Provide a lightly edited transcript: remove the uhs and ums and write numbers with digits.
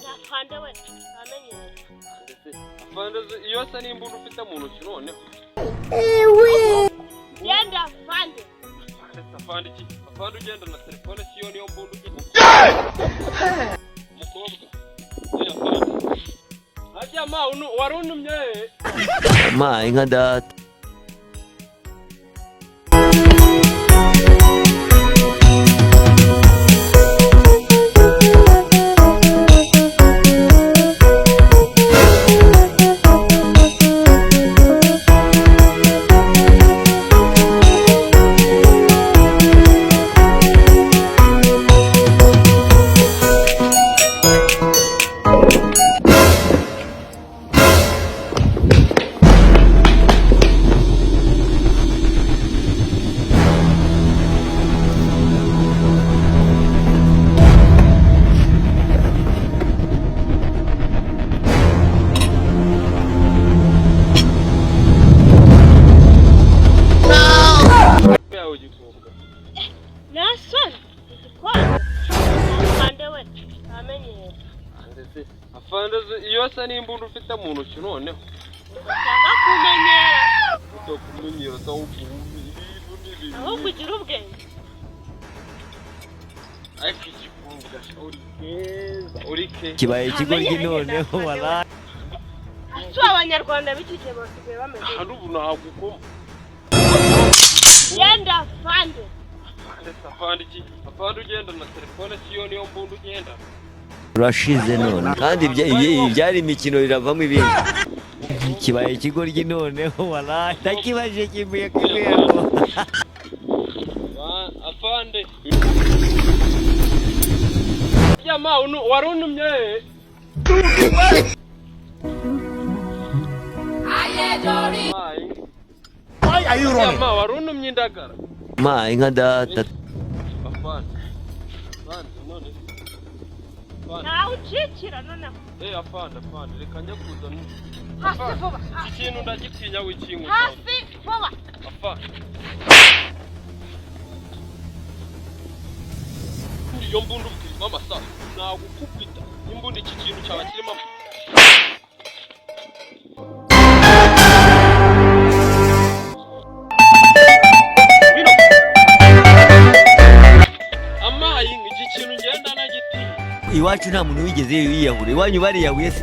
Afande we amenye. Afande iyo asa n'imbunda ufite mu ntoki none. Genda afande. Afande iki? Afande ugenda na telefone siyo niyo mbunda ugenda. Umukobwa. Ajya ma warunumye. Ma inka data. Afande iyo asa n'imbunda ufite mu ntoki none. Kumenyera. Kumenyera sawo Aho kugira ubwenge. Ikifunga urike. Kibaye ikigoryi noneho wala. Atu abanyarwanda bikike basigaye bameze. Hano ubu nagukoma. Genda afande. Afande iki? Afande ugenda na telefone siyo niyo mbunda ugenda. Urashize none kandi byari imikino biravamo ibindi. Kibaye ikigoryi noneho wala. Takibaje kimbuye kwirego. Afande. Jama warunumye. Why are you running? Jama warunumye indagara. Ma inka data. Afande. None. Nawe ucikira noneho. Afande reka njya kuzana. Hasi vuba. Ikintu ndagitinya w'ikintu. Hasi vuba. Afande. Iyo mbunda ubwirwa amasaha nagukubita imbunda iki kintu cyaba kirimo amayi iki kintu ngenda nagiti iwacu nta muntu wigeze yiyahure iwanyu bariyahuye se.